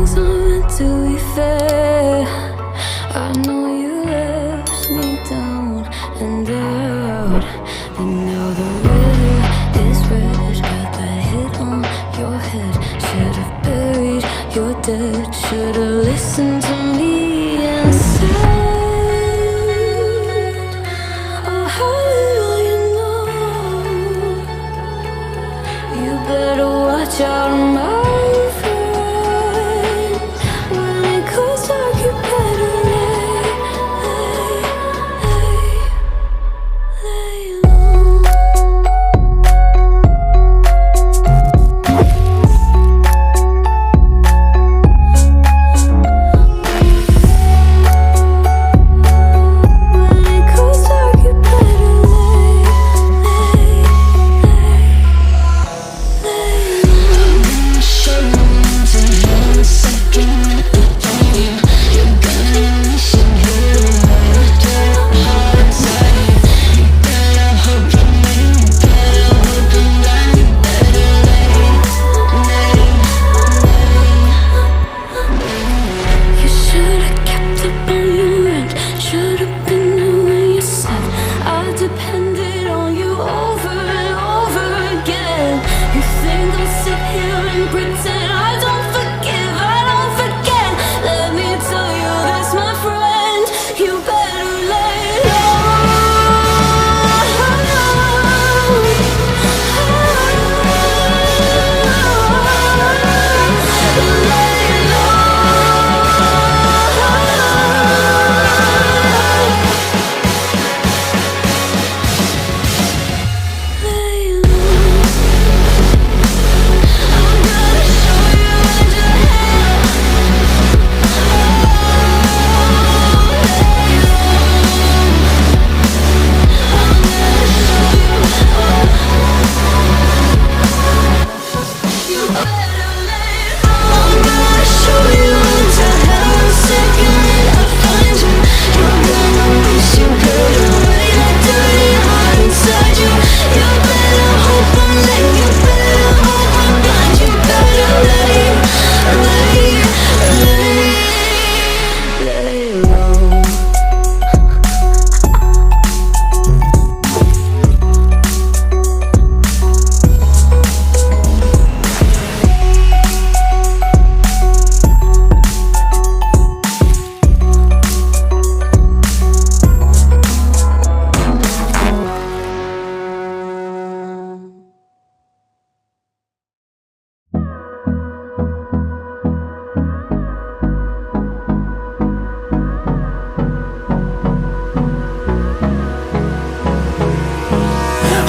things aren't meant to be fair. I know you left me down and out, and now the river is red. Got that hit on your head. Should've buried your dead. Should've listened to me and said, oh, how little you know. You better watch out, my friend. When it goes dark, you better lay low. When it goes dark, you better lay You should've kept up on your end. Should've been there when you said I depended on you over and over again. You think I'll sit here and pretend I don't forgive, I don't forget. Let me tell you this, my friend, you better lay low.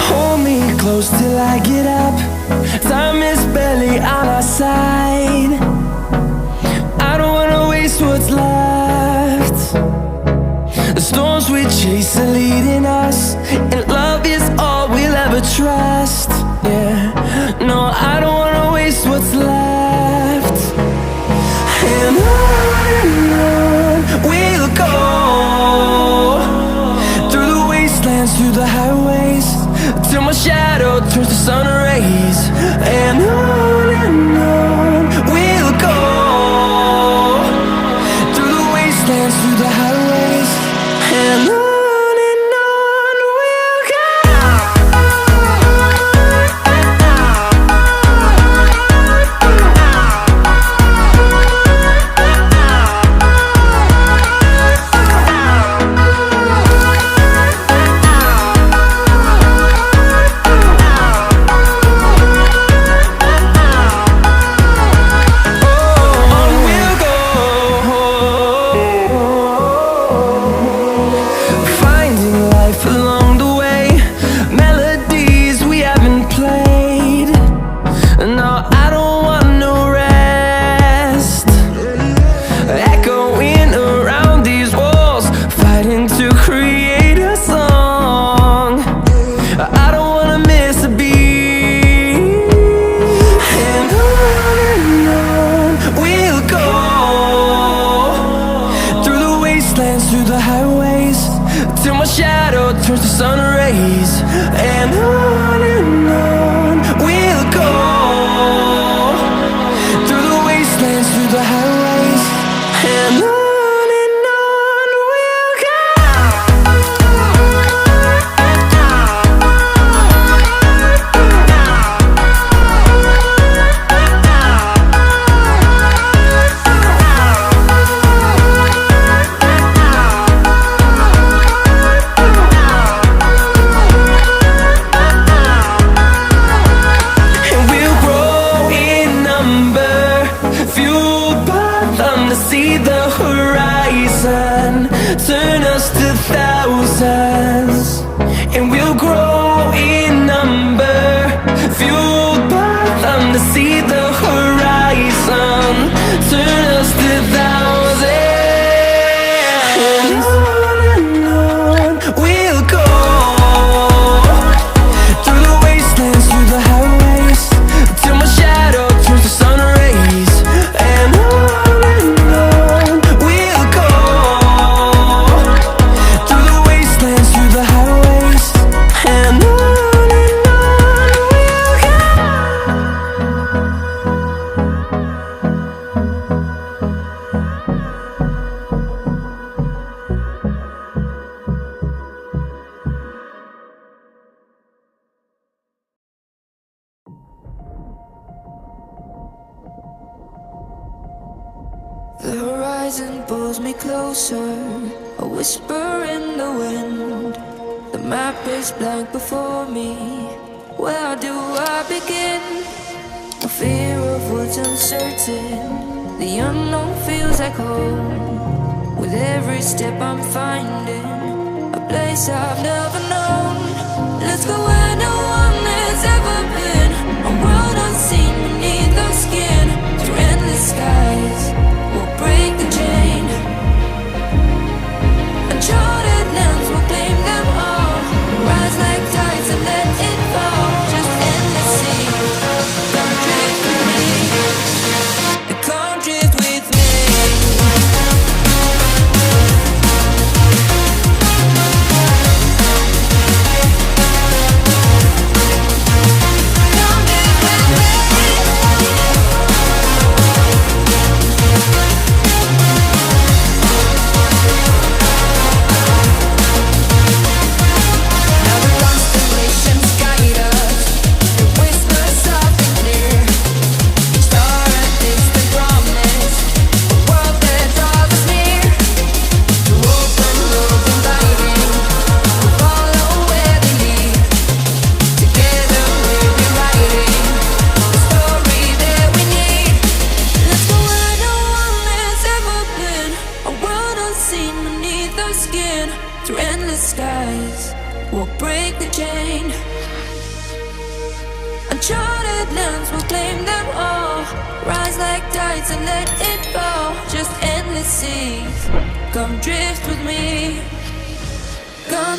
Hold me close till I get up. Time is barely on our side. I don't wanna waste what's left. The storms we chase are leading us, and love is all we'll ever trust. Yeah, no, I don't wanna waste what's left. And on we'll go, through the wastelands, through the highways, till my shadow turns to sun rays. And on we'll go, through the wastelands, through the highways, and on we'll go. turns to sun rays, and on we'll go, through the wastelands, through the highways. thousands, and we'll grow in number, fueled by them to see the horizon, turn us to thousands. And on we'll go, through the wastelands, through the highways, till my shadow turns to sun rays. And on we'll go, through the wastelands, through the highways. And on we'll go. The horizon pulls me closer, a whisper in the wind. The map is blank before me, where do I begin? No fear of what's uncertain, the unknown feels like home. With every step I'm finding a place I've never known. Let's go where no one has ever been, a world unseen beneath our skin. Through endless skies we'll break the chain. Uncharted lands will claim them all, rise like tides and let it fall. Just endless sea, come drift with me, come drift with me. Through endless skies, we'll break the chain. Uncharted lands will claim them all, rise like tides and let it fall. Just endless seas, come drift with me, come